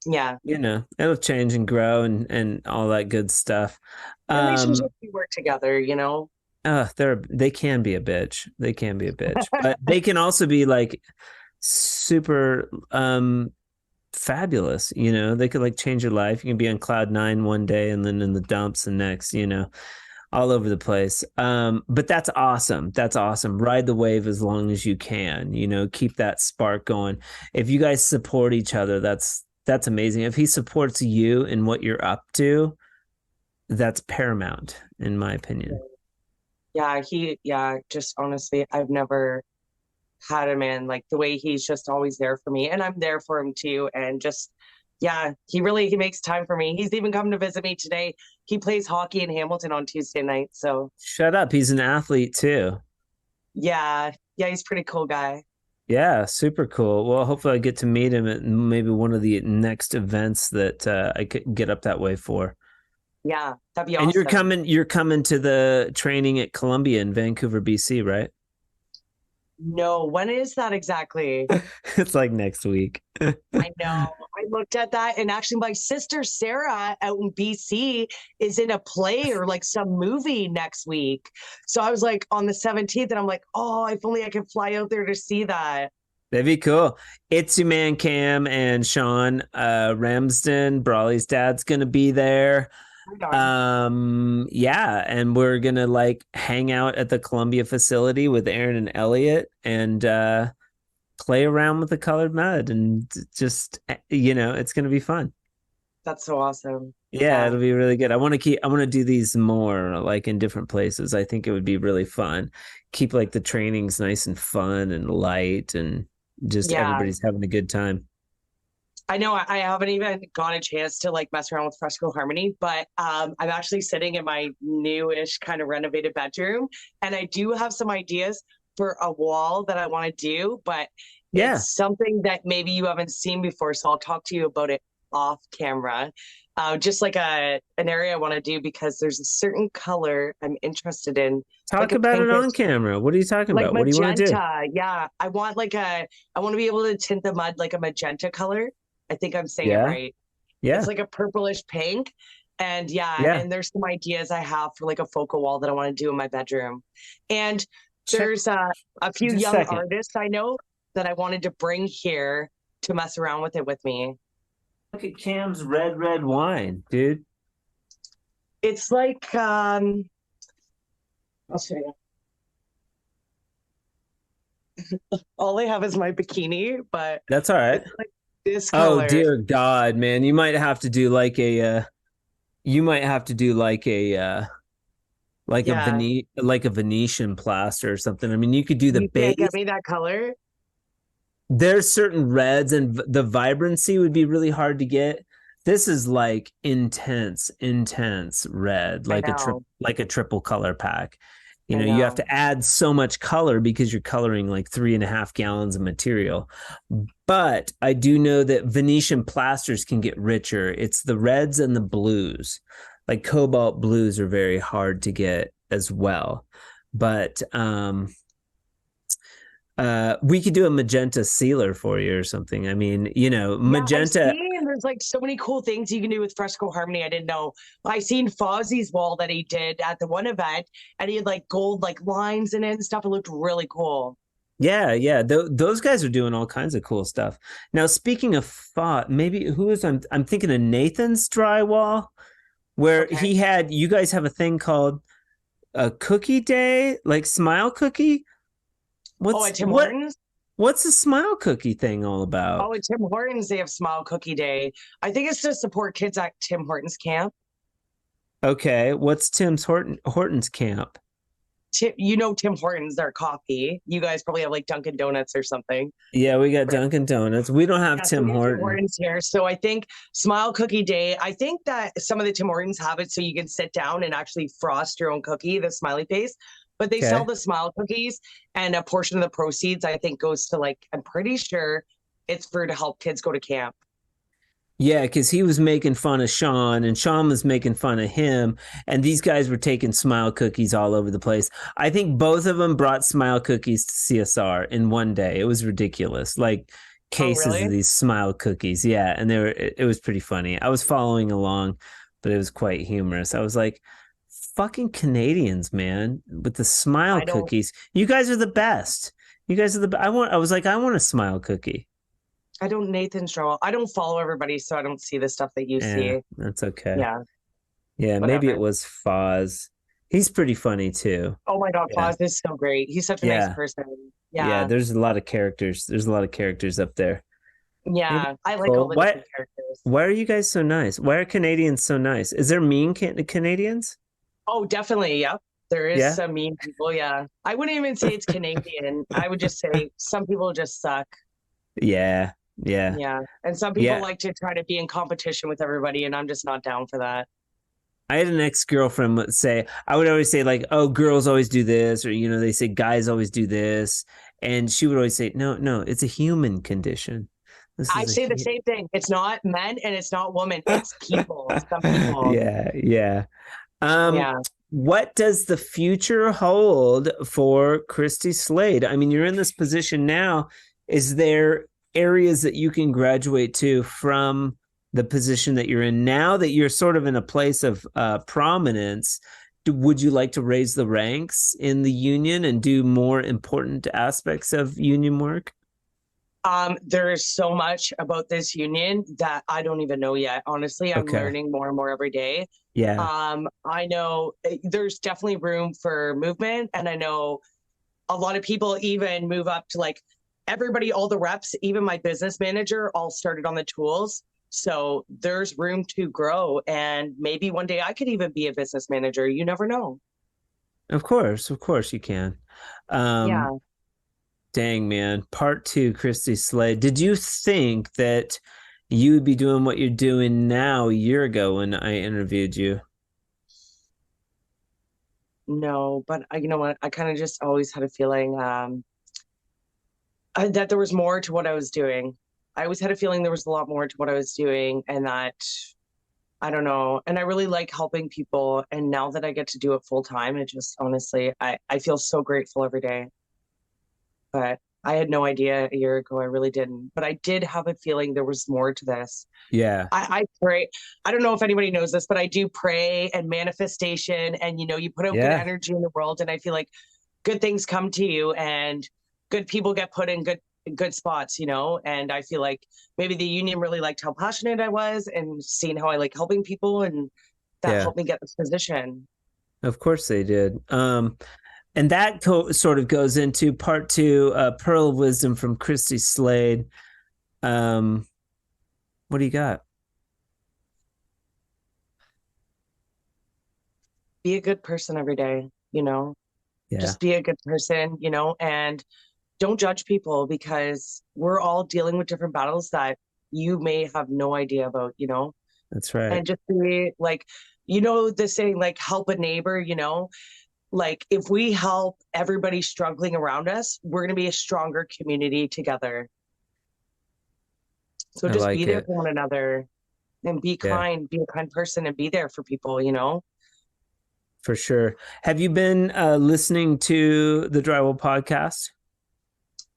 Yeah. It'll change and grow and all that good stuff. Relationships, we work together, they can be a bitch. But they can also be like super fabulous. They could like change your life. You can be on cloud 9 one day and then in the dumps the next, all over the place. But that's awesome. Ride the wave as long as you can, keep that spark going. If you guys support each other, that's amazing. If he supports you in what you're up to, that's paramount in my opinion. Yeah. Just honestly, I've never had a man like the way he's just always there for me and I'm there for him too. And just, he makes time for me. He's even come to visit me today. He plays hockey in Hamilton on Tuesday night. So shut up. He's an athlete too. Yeah. He's a pretty cool guy. Yeah. Super cool. Well, hopefully I get to meet him at maybe one of the next events that I could get up that way for. Yeah. That'd be awesome. And you're coming to the training at Columbia in Vancouver, BC, right? No, when is that exactly? It's like next week. I know. I looked at that and actually my sister Sarah out in BC is in a play or like some movie next week. So I was like on the 17th and I'm like, oh, if only I could fly out there to see that. That'd be cool. It's your man Cam and Sean Ramsden. Brawley's dad's gonna be there. And we're gonna like hang out at the Columbia facility with Aaron and Elliot and play around with the colored mud and just it's gonna be fun. That's so awesome. Yeah, it'll be really good. I want to do these more like in different places. I think it would be really fun. Keep like the trainings nice and fun and light and just everybody's having a good time. I know I haven't even got a chance to like mess around with Fresco Harmony, but I'm actually sitting in my newish kind of renovated bedroom and I do have some ideas for a wall that I want to do, but it's something that maybe you haven't seen before. So I'll talk to you about it off camera. Just like an area I want to do because there's a certain color I'm interested in. Talk about it on camera. What are you talking about? What do you want to do? Yeah. I want to be able to tint the mud like a magenta color. I think I'm saying it right. Yeah. It's like a purplish pink. And and there's some ideas I have for like a focal wall that I want to do in my bedroom. And there's a few young artists I know that I wanted to bring here to mess around with it with me. Look at Cam's red wine, dude. It's like I'll show you. All I have is my bikini, but that's all right. Like this color. Oh dear God, man! You might have to do like a You might have to do Yeah. like a Venetian plaster or something. I mean, you could do the You can't get base. me that color? There's certain reds, and the vibrancy would be really hard to get. This is like intense red, I like know. like a triple color pack. You I know, you have know. to add so much color because you're coloring like 3.5 gallons of material. But I do know that Venetian plasters can get richer. It's the reds and the blues. Like cobalt blues are very hard to get as well. But we could do a magenta sealer for you or something. I mean, you know, Yeah, I've magenta. seen there's like so many cool things you can do with Fresco Harmony. I didn't know. I seen Fozzie's wall that he did at the one event, and he had like gold like lines in it and stuff. It looked really cool. Yeah. Those guys are doing all kinds of cool stuff. Now, speaking of thought, maybe who is I'm thinking of Nathan's drywall, where Okay. you guys have a thing called a cookie day, like smile cookie. Oh, at Tim Hortons? What's the smile cookie thing all about? Oh, at Tim Hortons, they have Smile Cookie Day. I think it's to support kids at Tim Hortons camp. Okay, what's Hortons camp? You know Tim Hortons, their coffee. You guys probably have like Dunkin' Donuts or something. Yeah, we got Dunkin' Donuts. We don't have Yeah, so Tim we have Tim Hortons. Hortons here. So I think Smile Cookie Day, I think that some of the Tim Hortons have it so you can sit down and actually frost your own cookie, the smiley face. But they sell Okay. the smile cookies, and a portion of the proceeds, I think, goes to like, I'm pretty sure it's for to help kids go to camp. Yeah, because he was making fun of Sean, and Sean was making fun of him, and these guys were taking smile cookies all over the place. I think both of them brought smile cookies to CSR in one day. It was ridiculous, like Oh, cases of really? these smile cookies. Yeah, and it was pretty funny. I was following along, but it was quite humorous. I was like, "Fucking Canadians, man, with the smile I don't cookies. You guys are the best. You guys are the. I was like, I want a smile cookie. I don't Nathan Stroll. I don't follow everybody, so I don't see the stuff that you Yeah, see. that's okay. Yeah, Yeah, maybe it whatever. was Foz. He's pretty funny too. Oh my God, Yeah. Foz is so great. He's such a nice Yeah. person. Yeah, Yeah. there's a lot of characters. There's a lot of characters up there. Maybe Yeah. I like all cool. the different characters. Why are you guys so nice? Why are Canadians so nice? Is there Canadians? Oh, definitely. Yep. There is Yeah. some mean people. Yeah. I wouldn't even say it's Canadian. I would just say some people just suck. Yeah. Yeah. Yeah. And some people Yeah. like to try to be in competition with everybody, and I'm just not down for that. I had an ex-girlfriend say, I would always say like, oh, girls always do this, or they say guys always do this. And she would always say, no, it's a human condition. This I is say the same thing. It's not men and it's not women. It's people. Some people. yeah. Um, Yeah. what does the future hold for Kristi Slade? I mean, you're in this position now. Is there areas that you can graduate to from the position that you're in now that you're sort of in a place of prominence? Would you like to raise the ranks in the union and do more important aspects of union work? There is so much about this union that I don't even know yet. Honestly, I'm Okay. learning more and more every day. Yeah. I know there's definitely room for movement, and I know a lot of people even move up to like everybody, all the reps, even my business manager, all started on the tools. So there's room to grow, and maybe one day I could even be a business manager. You never know. Of course you can. Yeah. Dang, man. Part two, Kristi Slade. Did you think that you would be doing what you're doing now a year ago when I interviewed you? No, but you know what? I kind of just always had a feeling that there was more to what I was doing. I always had a feeling there was a lot more to what I was doing, and that I don't know. And I really like helping people. And now that I get to do it full time, it just honestly, I feel so grateful every day. But I had no idea a year ago. I really didn't. But I did have a feeling there was more to this. Yeah. I pray. I don't know if anybody knows this, but I do pray and manifestation. And, you put out good Yeah. energy in the world. And I feel like good things come to you and good people get put in good spots, and I feel like maybe the union really liked how passionate I was and seeing how I like helping people, and that Yeah. helped me get this position. Of course they did. And that sort of goes into part two, Pearl of Wisdom from Kristi Slade. What do you got? be a good person every day, Yeah. just be a good person, and don't judge people, because we're all dealing with different battles that you may have no idea about, That's right. and just be like, the saying, like, help a neighbor, like if we help everybody struggling around us, we're going to be a stronger community together. So just be there for one another and be kind, be a kind person, and be there for people, For sure. Have you been listening to the Drywall Podcast?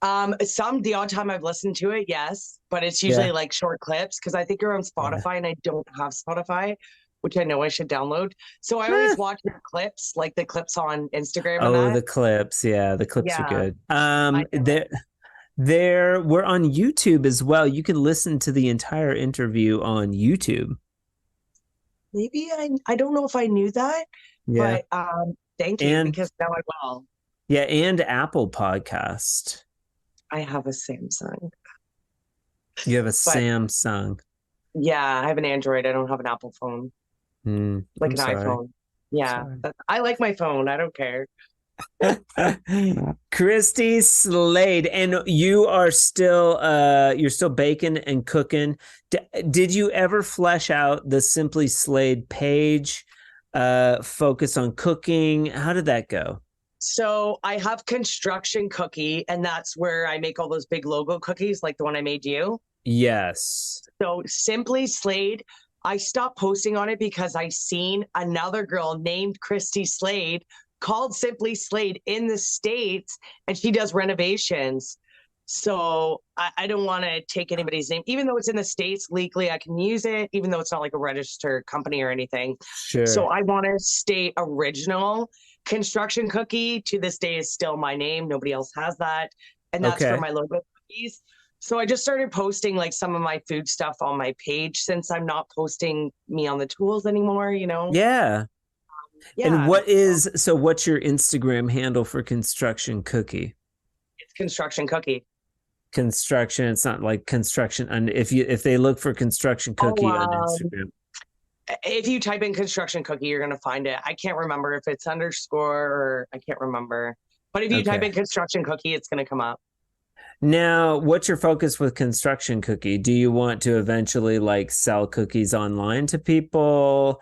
The odd time I've listened to it, yes, but it's usually like short clips, because I think you're on Spotify and I don't have Spotify, which I know I should download. So I always watch the clips, like the clips on Instagram. Oh, the clips. Yeah, the clips are good. We're on YouTube as well. You can listen to the entire interview on YouTube. Maybe I don't know if I knew that. Yeah. But thank you, because now I will. Yeah, and Apple Podcast. I have a Samsung. You have a Samsung. Yeah, I have an Android. I don't have an Apple phone. Like an iPhone. Yeah. I like my phone. I don't care. Kristi Slade, and you are still you're still baking and cooking. Did you ever flesh out the Simply Slade page, focus on cooking? How did that go? So I have Construction Cookie, and that's where I make all those big logo cookies, like the one I made you. Yes. So Simply Slade, I stopped posting on it because I seen another girl named Kristi Slade called Simply Slade in the States, and she does renovations. So I don't want to take anybody's name, even though it's in the States. Legally, I can use it, even though it's not like a registered company or anything. Sure. So I want to stay original. Construction Cookie to this day is still my name. Nobody else has that. And that's for my logo cookies. So I just started posting like some of my food stuff on my page, since I'm not posting me on the tools anymore, Yeah. And what's your Instagram handle for Construction Cookie? It's Construction Cookie. Construction. It's not like construction. And if they look for Construction Cookie on Instagram, if you type in Construction Cookie, you're gonna find it. I can't remember if it's underscore or I can't remember. But if you type in Construction Cookie, it's gonna come up. Now, what's your focus with Construction Cookie? Do you want to eventually like sell cookies online to people?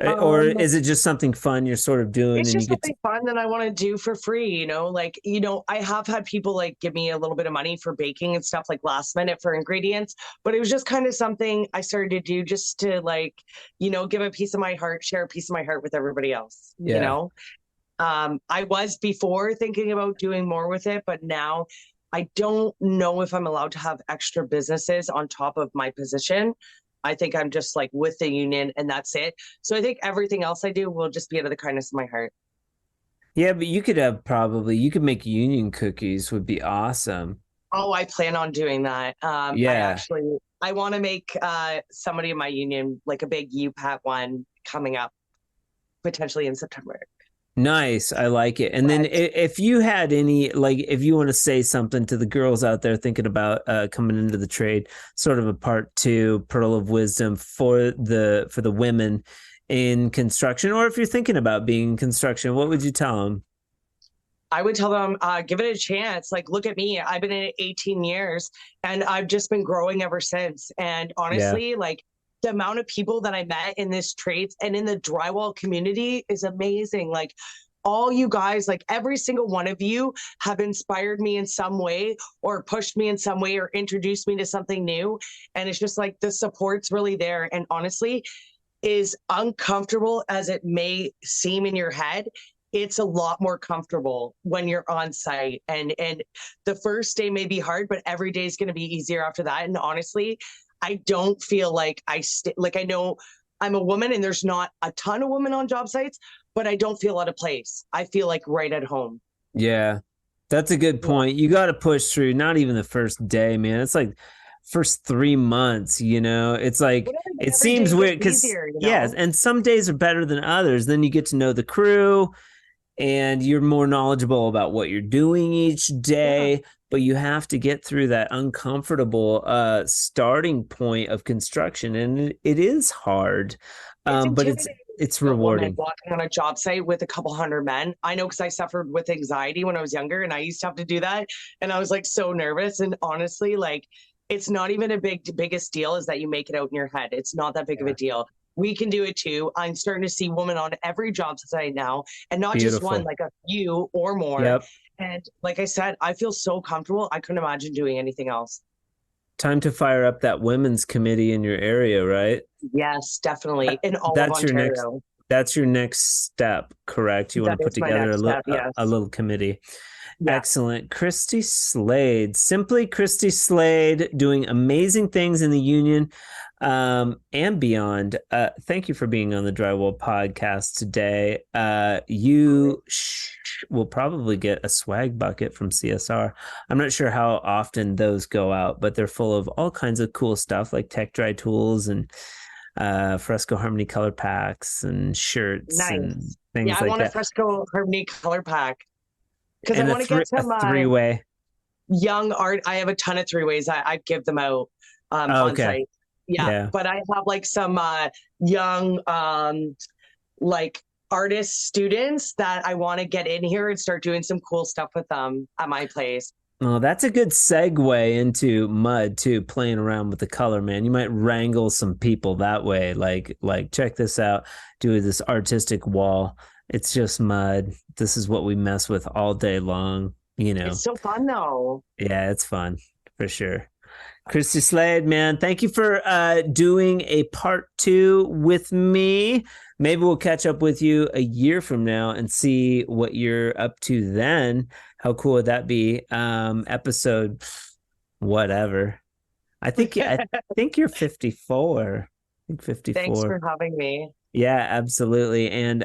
Or is it just something fun you're sort of doing? It's just something fun that I want to do for free, I have had people like give me a little bit of money for baking and stuff, like last minute for ingredients, but it was just kind of something I started to do just to like, give a piece of my heart, share a piece of my heart with everybody else, I was before thinking about doing more with it, but now I don't know if I'm allowed to have extra businesses on top of my position. I think I'm just like with the union and that's it. So I think everything else I do will just be out of the kindness of my heart. Yeah, but you could make union cookies, would be awesome. Oh, I plan on doing that. I want to make somebody in my union, like a big UPAT one coming up potentially in September. Nice. I like it. And then if you had any, like, if you want to say something to the girls out there thinking about coming into the trade, sort of a part 2 pearl of wisdom for the women in construction, or if you're thinking about being in construction, what would you tell them? I would tell them, give it a chance. Like, look at me. I've been in it 18 years and I've just been growing ever since. And honestly, like, the amount of people that I met in this trades and in the drywall community is amazing. Like, all you guys, like every single one of you have inspired me in some way or pushed me in some way or introduced me to something new. And it's just like the support's really there. And honestly, is uncomfortable as it may seem in your head, it's a lot more comfortable when you're on site. And the first day may be hard, but every day is going to be easier after that. And honestly, I don't feel like I know I'm a woman and there's not a ton of women on job sites, but I don't feel out of place. I feel like right at home. Yeah, that's a good point. You got to push through, not even the first day, man. It's like first 3 months, it's like, it seems weird because yes. And some days are better than others. Then you get to know the crew and you're more knowledgeable about what you're doing each day. But you have to get through that uncomfortable starting point of construction, and it is hard. But It's a rewarding. woman walking on a job site with a couple hundred men. I know because I suffered with anxiety when I was younger, and I used to have to do that. And I was like so nervous. And honestly, like, it's not even biggest deal is that you make it out in your head. It's not that big of a deal. We can do it too. I'm starting to see women on every job site now, and not just one, like a few or more. Yep. And like I said, I feel so comfortable. I couldn't imagine doing anything else. Time to fire up that women's committee in your area, right? Yes, definitely. In all of Ontario. That's your next step, correct? You want to put together a little committee. Yeah. Excellent. Kristi Slade, simply Kristi Slade, doing amazing things in the union and beyond. Thank you for being on the Drywall Podcast today. You will probably get a swag bucket from CSR. I'm not sure how often those go out, but they're full of all kinds of cool stuff like tech dry tools and Fresco Harmony color packs and shirts and things like that. I want a Fresco Harmony color pack because I want to get some three-way young art. I have a ton of three-ways. I give them out on site. Yeah, but I have like some young like artist students that I want to get in here and start doing some cool stuff with them at my place. Oh, that's a good segue into mud too, playing around with the color, man. You might wrangle some people that way. Like check this out, do this artistic wall. It's just mud. This is what we mess with all day long, you know. It's so fun though. Yeah, it's fun for sure. Kristi Slade, man, thank you for doing a part 2 with me. Maybe we'll catch up with you a year from now and see what you're up to then. How cool would that be? Episode whatever. I think you're 54. I think 54. Thanks for having me. Yeah, absolutely. And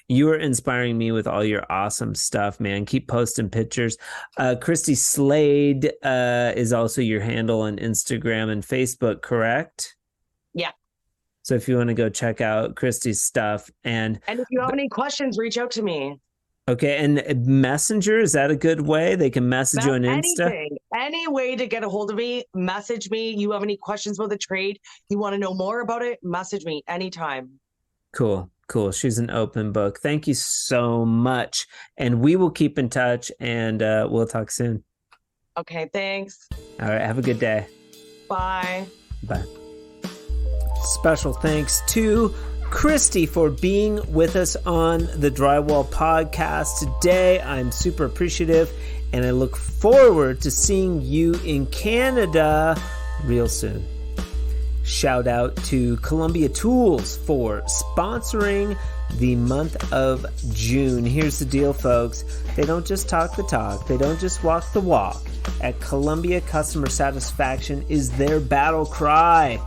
you are inspiring me with all your awesome stuff, man. Keep posting pictures. Kristi Slade is also your handle on Instagram and Facebook, correct? Yeah. So if you want to go check out Kristi's stuff. And if you have any questions, reach out to me. Okay. And Messenger, is that a good way? They can message you on Insta? Any way to get a hold of me, message me. You have any questions about the trade? You want to know more about it? Message me anytime. Cool. She's an open book. Thank you so much. And we will keep in touch and we'll talk soon. Okay, thanks. All right. Have a good day. Bye. Bye. Special thanks to Kristi for being with us on the Drywall Podcast today. I'm super appreciative and I look forward to seeing you in Canada real soon. Shout out to Columbia Tools for sponsoring the month of June. Here's the deal, folks. They don't just talk the talk. They don't just walk the walk. At Columbia, customer satisfaction is their battle cry.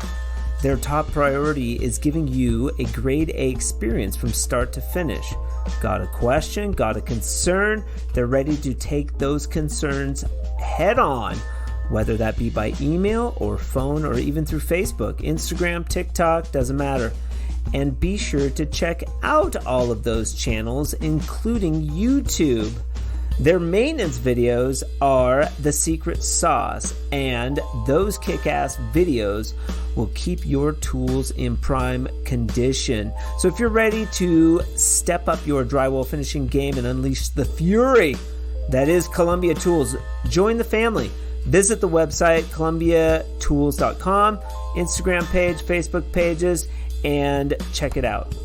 Their top priority is giving you a grade A experience from start to finish. Got a question? Got a concern? They're ready to take those concerns head on. Whether that be by email or phone or even through Facebook, Instagram, TikTok, doesn't matter. And be sure to check out all of those channels, including YouTube. Their maintenance videos are the secret sauce, and those kick-ass videos will keep your tools in prime condition. So if you're ready to step up your drywall finishing game and unleash the fury that is Columbia Tools, join the family. Visit the website, columbiatools.com, Instagram page, Facebook pages, and check it out.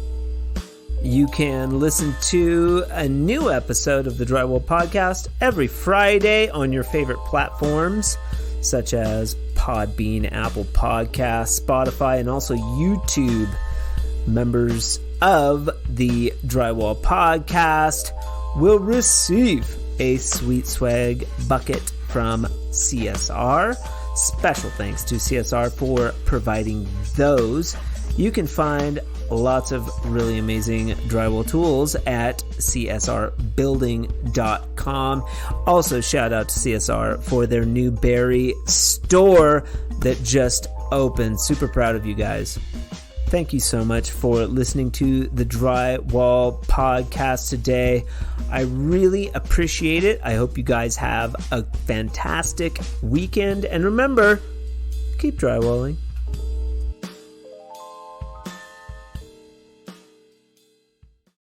You can listen to a new episode of the Drywall Podcast every Friday on your favorite platforms, such as Podbean, Apple Podcasts, Spotify, and also YouTube. Members of the Drywall Podcast will receive a sweet swag bucket from CSR. Special thanks to CSR for providing those. You can find lots of really amazing drywall tools at csrbuilding.com. Also, shout out to CSR for their new Barrie store that just opened. Super proud of you guys. Thank you so much for listening to the Drywall Podcast today. I really appreciate it. I hope you guys have a fantastic weekend. And remember, keep drywalling.